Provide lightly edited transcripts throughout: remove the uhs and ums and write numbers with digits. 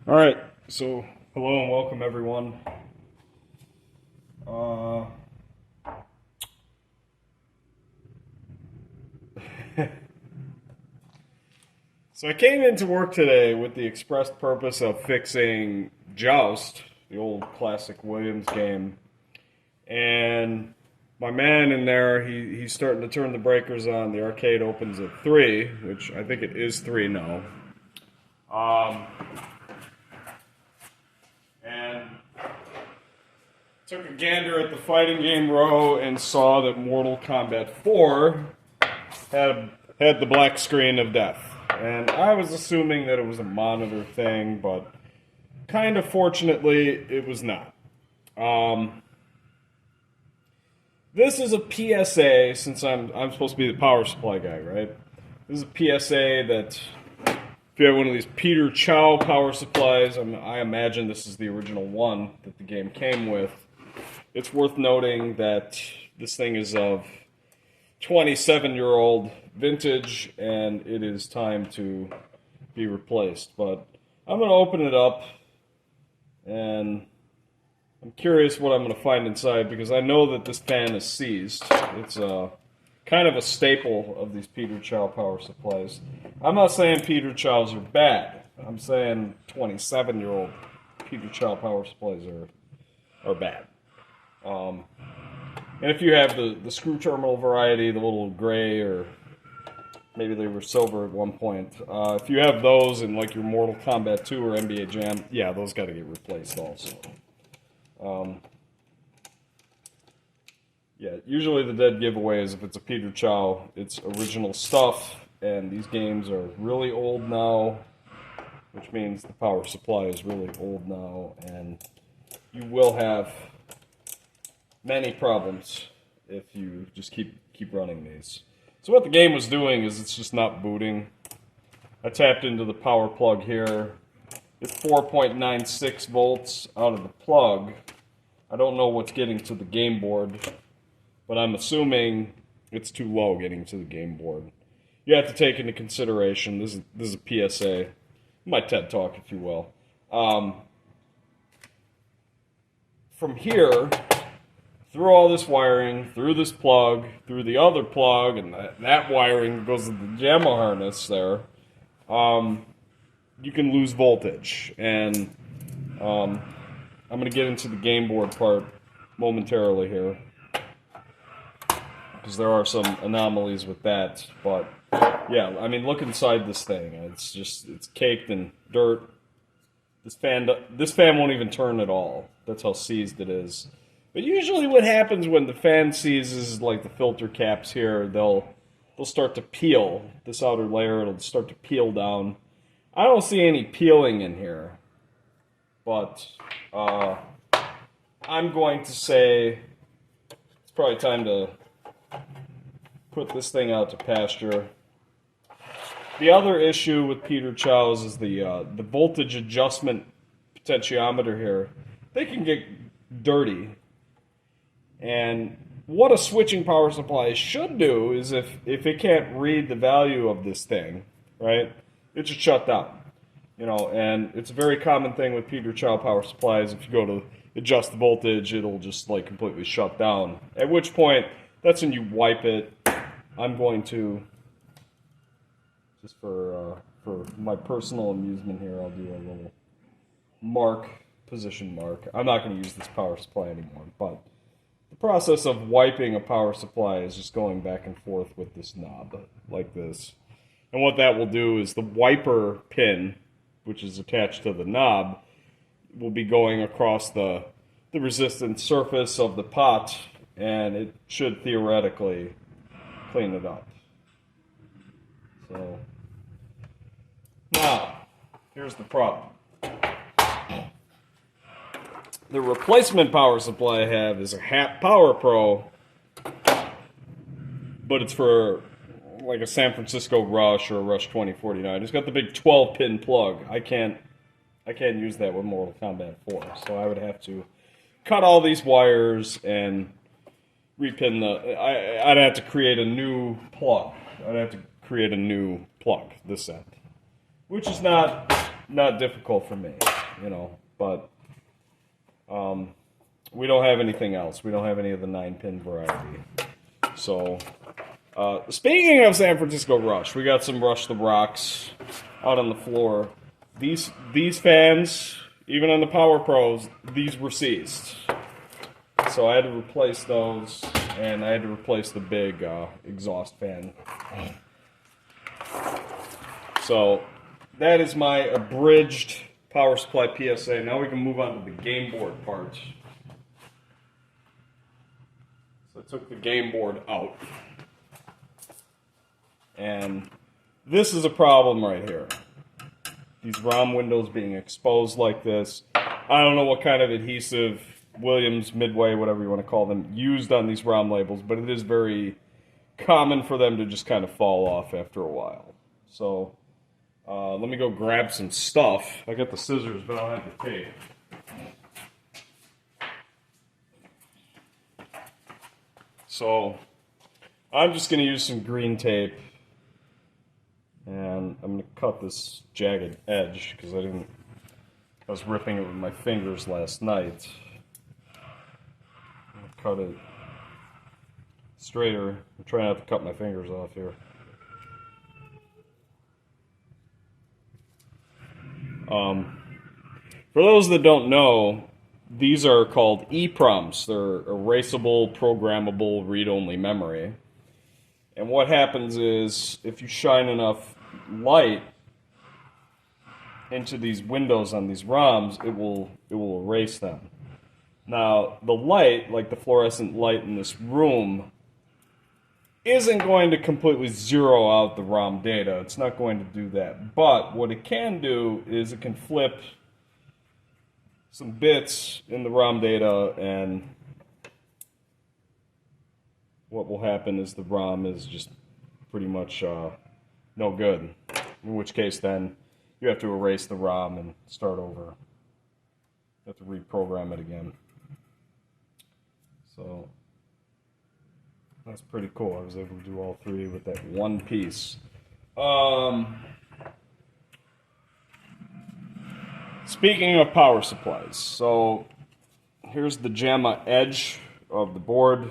Alright, so hello and welcome everyone. So I came into work today with the express purpose of fixing Joust, the old classic Williams game. And my man in there, he's starting to turn the breakers on. The arcade opens at 3, which I think it is 3 now. And took a gander at the fighting game row and saw that Mortal Kombat 4 had the black screen of death. And I was assuming that it was a monitor thing, but kind of fortunately, it was not. This is a PSA, since I'm supposed to be the power supply guy, right? This is a PSA that if you have one of these Peter Chou power supplies, I imagine this is the original one that the game came with. It's worth noting that this thing is of 27-year-old vintage, and it is time to be replaced. But I'm going to open it up, and I'm curious what I'm going to find inside, because I know that this fan is seized. It's kind of a staple of these Peter Chou power supplies. I'm not saying Peter Chows are bad. I'm saying 27-year-old Peter Chou power supplies are bad. And if you have the screw terminal variety, the little gray, or maybe they were silver at one point, if you have those in like your Mortal Kombat 2 or NBA Jam, yeah, those got to get replaced also. Yeah, usually the dead giveaway is if it's a Peter Chou, it's original stuff, and these games are really old now, which means the power supply is really old now, and you will have many problems if you just keep running these. So what the game was doing is it's just not booting. I tapped into the power plug here. It's 4.96 volts out of the plug. I don't know what's getting to the game board, but I'm assuming it's too low getting to the game board. You have to take into consideration, this is a PSA, my TED Talk, if you will. From here, through all this wiring, through this plug, through the other plug, and that wiring goes to the JAMA harness there, you can lose voltage. And I'm going to get into the game board part momentarily here, because there are some anomalies with that. But yeah, I mean, look inside this thing. It's caked in dirt. This fan won't even turn at all. That's how seized it is. But usually what happens when the fan seizes, like the filter caps here, they'll start to peel. This outer layer, it'll start to peel down. I don't see any peeling in here, but I'm going to say it's probably time to put this thing out to pasture. The other issue with Peter Chou's is the voltage adjustment potentiometer here. They can get dirty. And what a switching power supply should do is if it can't read the value of this thing, right, it should shut down. You know, and it's a very common thing with Peter Chou power supplies. If you go to adjust the voltage, it'll just like completely shut down. At which point, that's when you wipe it. I'm going to, just for my personal amusement here, I'll do a little position mark. I'm not going to use this power supply anymore, but the process of wiping a power supply is just going back and forth with this knob, like this. And what that will do is the wiper pin, which is attached to the knob, will be going across the resistant surface of the pot, and it should theoretically clean it up. So, now, here's the problem. The replacement power supply I have is a Happ Power Pro, but it's for like a San Francisco Rush or a Rush 2049. It's got the big 12-pin plug. I can't use that with Mortal Kombat 4, so I would have to cut all these wires and repin I'd have to create a new plug. I'd have to create a new plug this end, which is not difficult for me. you know, but we don't have anything else. We don't have any of the 9-pin variety. So, speaking of San Francisco Rush, we got some Rush the Rocks out on the floor. These fans, even on the Power Pros, these were seized. So I had to replace those, and I had to replace the big exhaust fan. So that is my abridged power supply PSA. Now we can move on to the game board part. So I took the game board out. And this is a problem right here. These ROM windows being exposed like this. I don't know what kind of adhesive, Williams, Midway, whatever you want to call them, used on these ROM labels, but it is very common for them to just kind of fall off after a while. So let me go grab some stuff. I got the scissors, but I don't have the tape. So I'm just going to use some green tape, and I'm going to cut this jagged edge because I was ripping it with my fingers last night. I'm going to cut it straighter. I'm trying not to cut my fingers off here. For those that don't know, these are called EPROMs. They're erasable, programmable, read-only memory. And what happens is, if you shine enough light into these windows on these ROMs, it will erase them. Now, the light, like the fluorescent light in this room, isn't going to completely zero out the ROM data. It's not going to do that. But what it can do is it can flip some bits in the ROM data, and what will happen is the ROM is just pretty much no good. In which case, then, you have to erase the ROM and start over. You have to reprogram it again. So that's pretty cool. I was able to do all three with that one piece. Speaking of power supplies, so here's the JAMA edge of the board.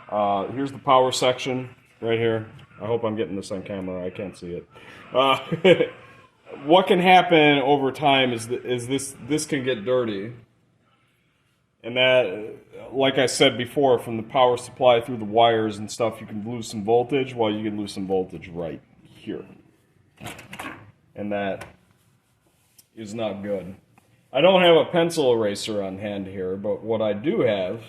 Here's the power section right here. I hope I'm getting this on camera. I can't see it. What can happen over time is this can get dirty. And that, like I said before, from the power supply through the wires and stuff, you can lose some voltage. Well, you can lose some voltage right here. And that is not good. I don't have a pencil eraser on hand here, but what I do have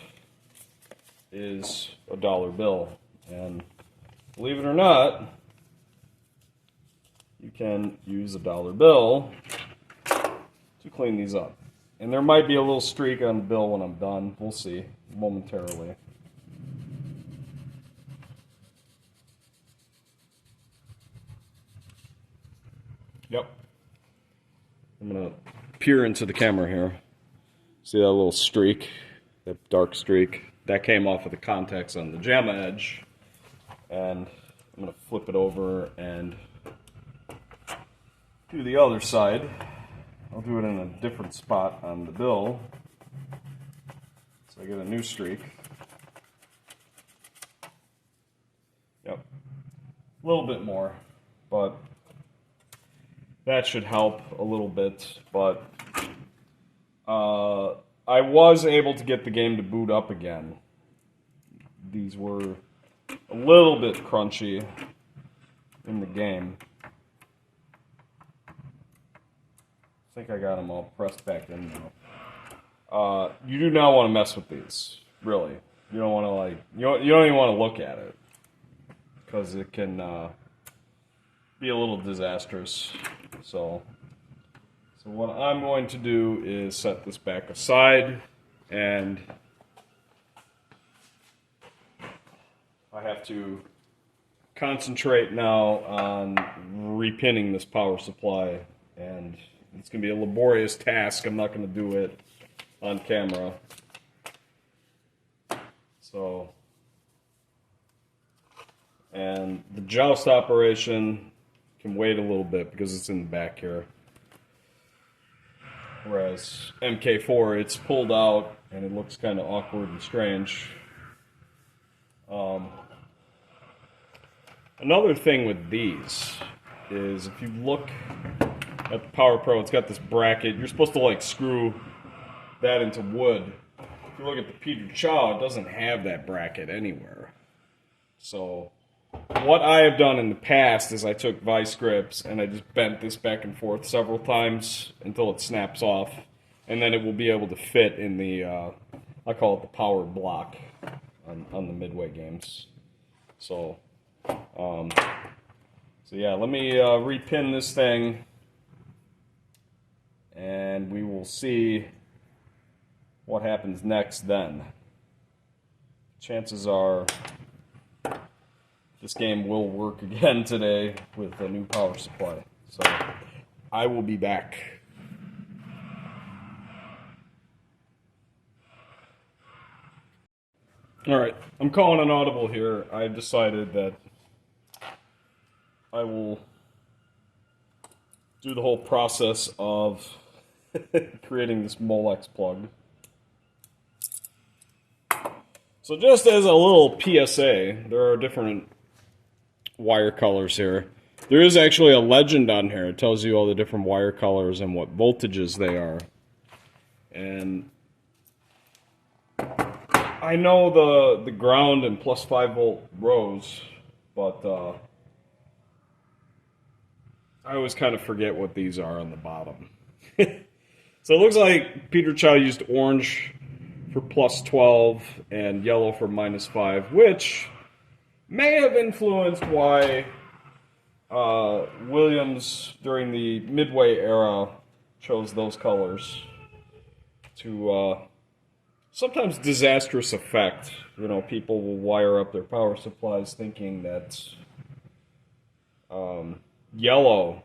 is a dollar bill. And believe it or not, you can use a dollar bill to clean these up. And there might be a little streak on the bill when I'm done. We'll see momentarily. Yep. I'm going to peer into the camera here. See that little streak? That dark streak? That came off of the contacts on the JAMA edge. And I'm going to flip it over and do the other side. I'll do it in a different spot on the bill, so I get a new streak. Yep, a little bit more, but that should help a little bit. But I was able to get the game to boot up again. These were a little bit crunchy in the game. I think I got them all pressed back in now. You do not want to mess with these, really. You don't want to you don't even want to look at it, because it can be a little disastrous. So what I'm going to do is set this back aside, and I have to concentrate now on repinning this power supply, and it's going to be a laborious task. I'm not going to do it on camera. So, and the joust operation can wait a little bit because it's in the back here. Whereas MK4, it's pulled out and it looks kind of awkward and strange. Another thing with these is if you look at the Power Pro, it's got this bracket. You're supposed to like screw that into wood. If you look at the Peter Chou, it doesn't have that bracket anywhere. So what I have done in the past is I took vice grips and I just bent this back and forth several times until it snaps off, and then it will be able to fit in the I call it the power block on the Midway games. So yeah, let me repin this thing and we will see what happens next then. Chances are this game will work again today with a new power supply. So I will be back. Alright, I'm calling an audible here. I've decided that I will do the whole process of creating this molex plug. So just as a little PSA, there are different wire colors here. There is actually a legend on here. It tells you all the different wire colors and what voltages they are. And I know the ground and plus 5 volt rows, but I always kind of forget what these are on the bottom. So it looks like Peter Chou used orange for plus 12 and yellow for minus 5, which may have influenced why Williams during the Midway era chose those colors to sometimes disastrous effect. You know, people will wire up their power supplies thinking that yellow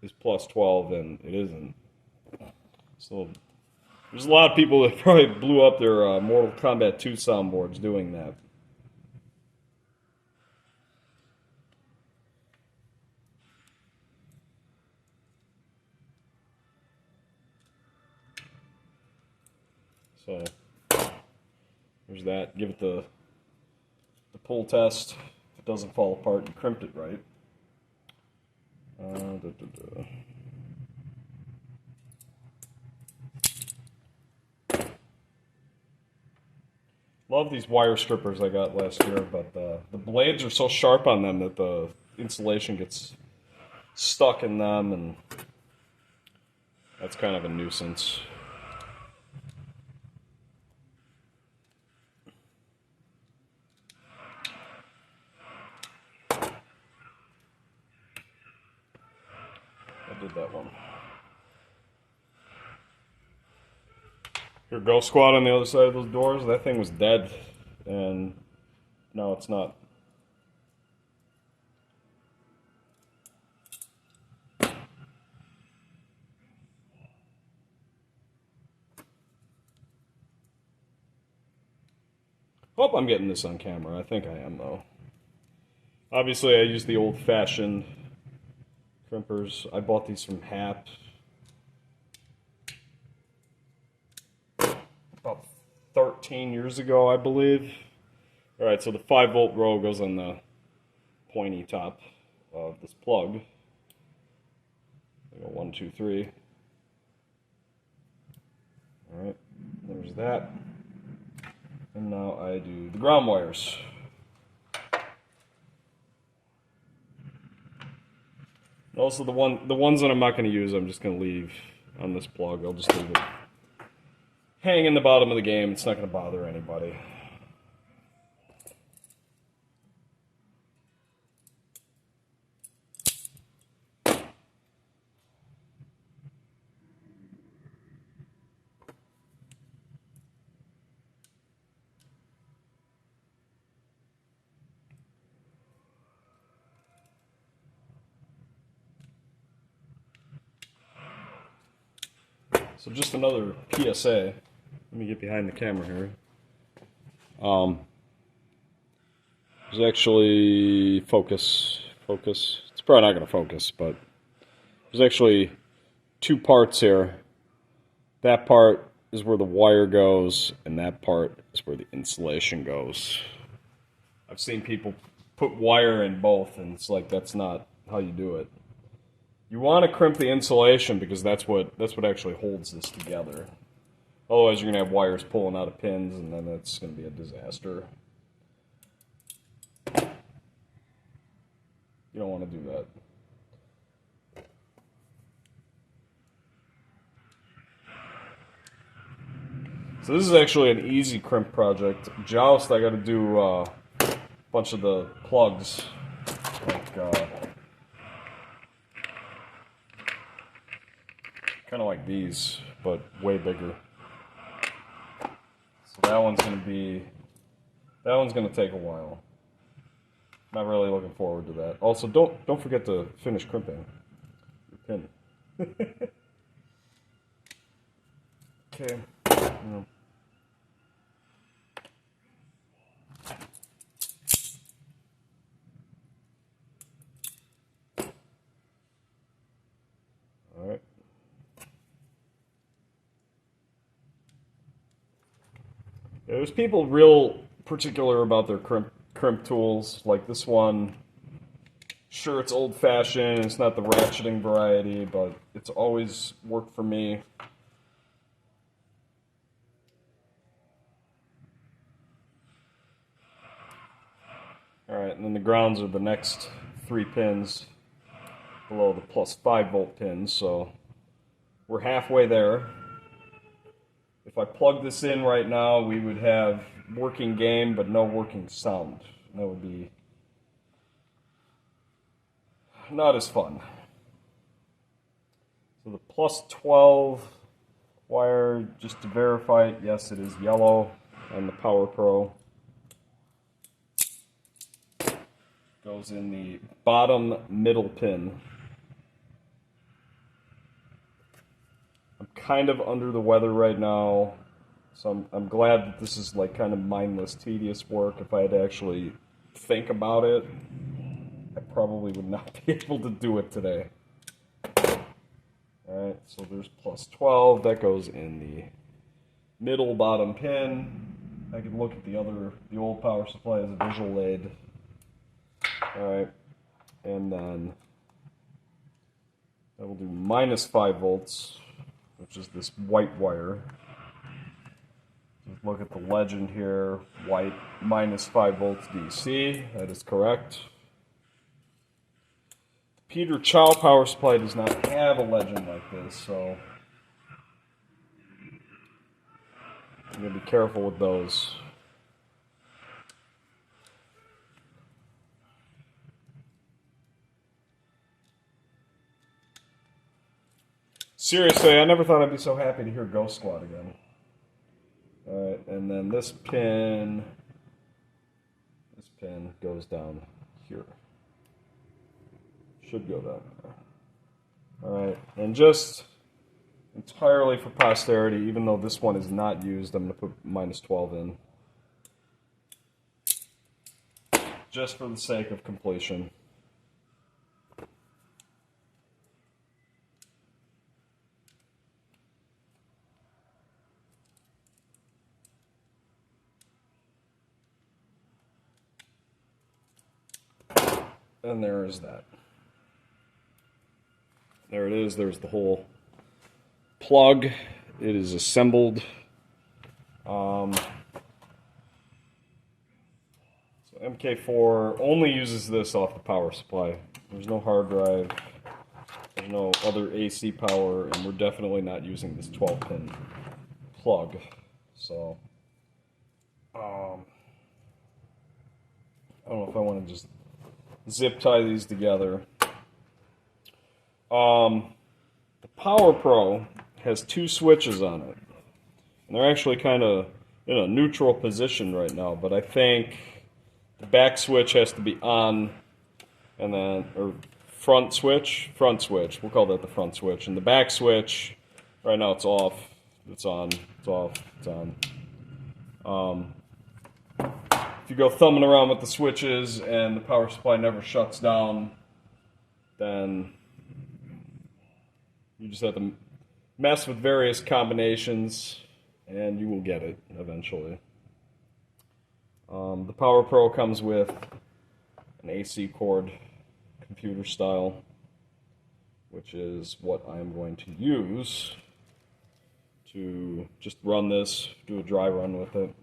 is plus 12 and it isn't. So there's a lot of people that probably blew up their Mortal Kombat 2 soundboards doing that. So there's that. Give it the pull test. If it doesn't fall apart, you crimped it right. Love these wire strippers I got last year, but the blades are so sharp on them that the insulation gets stuck in them, and that's kind of a nuisance. I did that one. Your ghost squad on the other side of those doors, that thing was dead, and no, it's not. Hope I'm getting this on camera. I think I am, though. Obviously, I use the old-fashioned crimpers. I bought these from Happ about 13 years ago, I believe. Alright, so the 5 volt row goes on the pointy top of this plug. I go 1, 2, 3. Alright, there's that. And now I do the ground wires. Also, the ones that I'm not going to use, I'm just going to leave on this plug. I'll just leave it hang in the bottom of the game. It's not going to bother anybody. So just another PSA. Let me get behind the camera here. There's actually focus. It's probably not going to focus, but there's actually 2 parts here that part is where the wire goes, and that part is where the insulation goes. I've seen people put wire in both, and it's like that's not how you do it. You want to crimp the insulation because that's what actually holds this together. Otherwise, you're going to have wires pulling out of pins, and then that's going to be a disaster. You don't want to do that. So this is actually an easy crimp project. Joust, I got to do a bunch of the plugs, like kind of like these, but way bigger. So that one's gonna take a while. Not really looking forward to that. Also, don't forget to finish crimping your pin. Okay. Yeah. All right. There's people real particular about their crimp tools. Like this one, sure, it's old-fashioned, it's not the ratcheting variety, but it's always worked for me. Alright, and then the grounds are the next 3 pins below the plus 5-volt pins, so we're halfway there. If I plug this in right now, we would have working game but no working sound. That would be not as fun. So the plus 12 wire, just to verify it, yes, it is yellow on the Power Pro. Goes in the bottom middle pin. I'm kind of under the weather right now, so I'm glad that this is like kind of mindless, tedious work. If I had to actually think about it, I probably would not be able to do it today. Alright, so there's plus 12. That goes in the middle bottom pin. I can look at the old power supply as a visual aid. Alright, and then I will do minus 5 volts, which is this white wire. Just look at the legend here, white, minus 5 volts DC, that is correct. The Peter Chou power supply does not have a legend like this, so I'm going to be careful with those. Seriously, I never thought I'd be so happy to hear Ghost Squad again. Alright, and then this pin goes down here. Should go down there. Alright, and just entirely for posterity, even though this one is not used, I'm going to put minus 12 in. Just for the sake of completion. And there is that. There it is. There's the whole plug. It is assembled. So MK4 only uses this off the power supply. There's no hard drive. There's no other AC power, and we're definitely not using this 12-pin plug. So, I don't know if I want to just zip tie these together. The Power Pro has 2 switches on it, and they're actually kind of in a neutral position right now, but I think the back switch has to be on, and then, or front switch, we'll call that the front switch, and the back switch, right now it's off, it's on, it's off, it's on. If you go thumbing around with the switches and the power supply never shuts down, then you just have to mess with various combinations, and you will get it eventually. The Power Pro comes with an AC cord, computer style, which is what I'm going to use to just run this, do a dry run with it.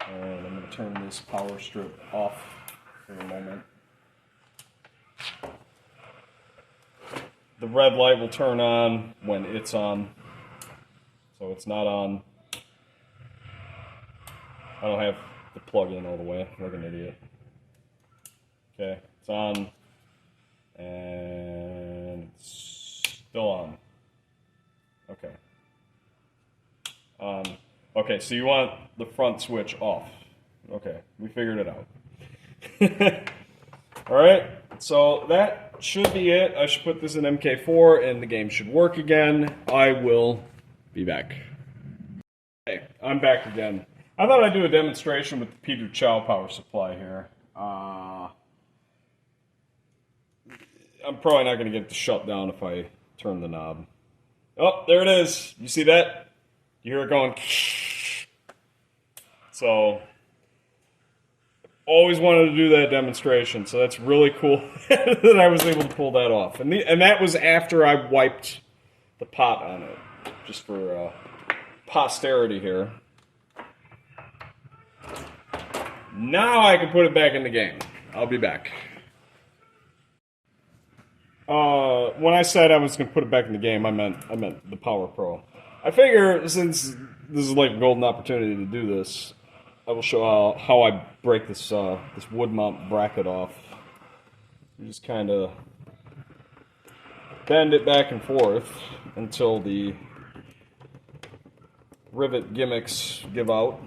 And I'm going to turn this power strip off for a moment. The red light will turn on when it's on, so it's not on. I don't have the plug in all the way, like an idiot. Okay, it's on, and it's still on. Okay. Okay, so you want the front switch off. Okay, we figured it out. Alright, so that should be it. I should put this in MK4 and the game should work again. I will be back. Okay, I'm back again. I thought I'd do a demonstration with the Peter Chou power supply here. I'm probably not going to get it to shut down if I turn the knob. Oh, there it is. You see that? You hear it going. So, always wanted to do that demonstration, so that's really cool that I was able to pull that off. And that was after I wiped the pot on it, just for posterity here. Now I can put it back in the game. I'll be back. When I said I was going to put it back in the game, I meant the Power Pro. I figure since this is like a golden opportunity to do this, I will show how I break this this wood mount bracket off. You just kind of bend it back and forth until the rivet gimmicks give out.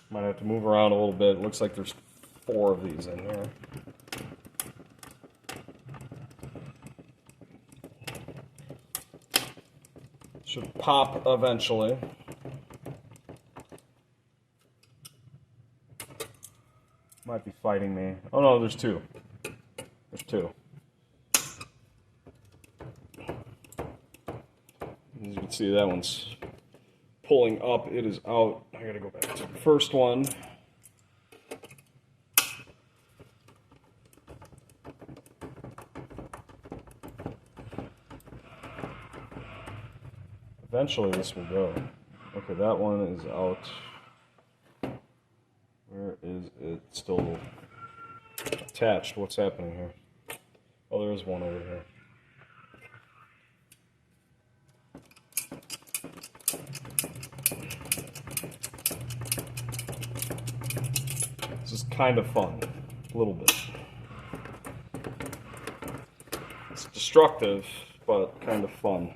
Might have to move around a little bit. It looks like there's 4 of these in here. Should pop eventually. Might be fighting me. Oh no, there's 2. There's 2. As you can see, that one's pulling up. It is out. I gotta go back to the first one. Eventually this will go. Okay, that one is out. Where is it? Still attached. What's happening here? Oh, there is one over here. This is kind of fun. A little bit. It's destructive, but kind of fun.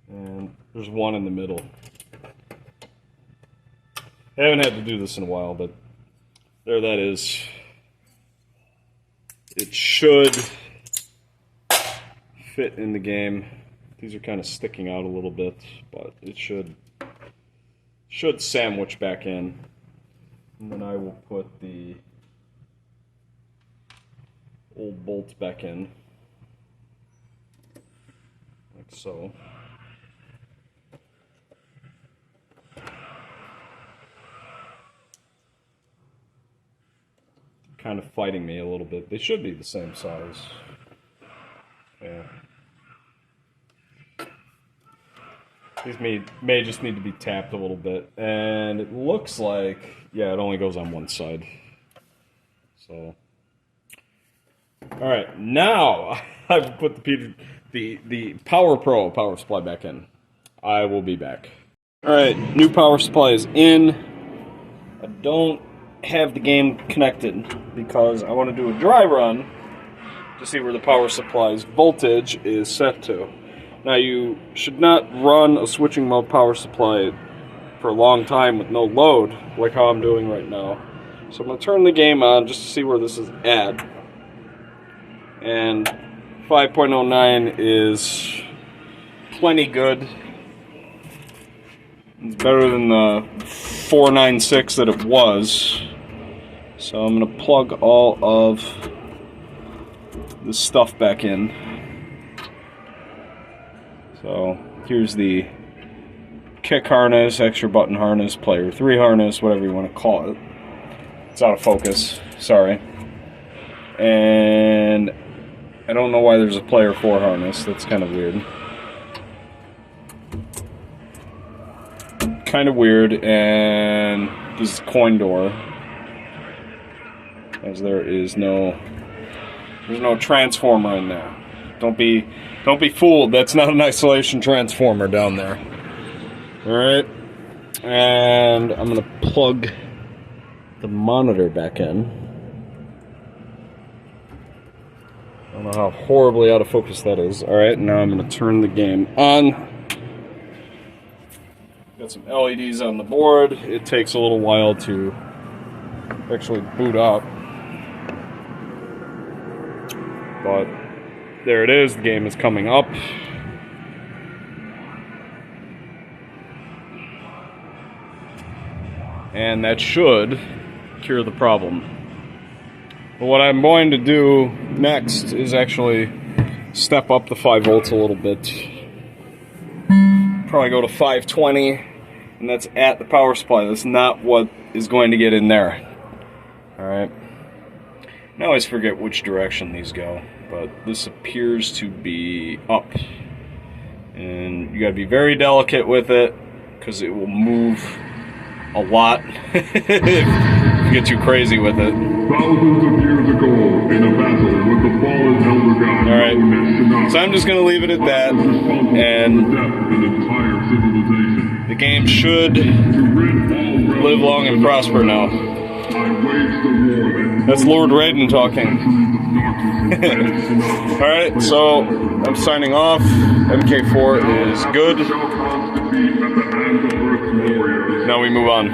And there's one in the middle. I haven't had to do this in a while, but there that is. It should fit in the game. These are kind of sticking out a little bit, but it should sandwich back in. And then I will put the old bolts back in, like so. Kind of fighting me a little bit. They should be the same size. Yeah. These may just need to be tapped a little bit. And it looks like, yeah, it only goes on one side. So, all right, now I've put the Power Pro power supply back in. I will be back. All right, new power supply is in. I don't have the game connected because I want to do a dry run to see where the power supply's voltage is set to. Now, you should not run a switching mode power supply for a long time with no load, like how I'm doing right now. So I'm going to turn the game on just to see where this is at. And 5.09 is plenty good. It's better than the 496 that it was. So I'm going to plug all of this stuff back in. So here's the kick harness, extra button harness, player 3 harness, whatever you want to call it. It's out of focus, sorry. And I don't know why there's a player 4 harness, that's kind of weird. And this is coin door, as there's no transformer in there. Don't be fooled, that's not an isolation transformer down there. Alright, and I'm going to plug the monitor back in. I don't know how horribly out of focus that is. Alright, now I'm going to turn the game on. Got some LEDs on the board. It takes a little while to actually boot up. But there it is, the game is coming up. And that should cure the problem. But what I'm going to do next is actually step up the 5 volts a little bit. Probably go to 520, and that's at the power supply. That's not what is going to get in there. Alright. I always forget which direction these go, but this appears to be up. And you gotta be very delicate with it, because it will move a lot if you get too crazy with it. Thousands of years ago, in a battle with the fallen elder god. Alright, so I'm just going to leave it at that, and the game should live long and prosper now. That's Lord Raiden talking. Alright, so I'm signing off. MK4 is good. Now we move on.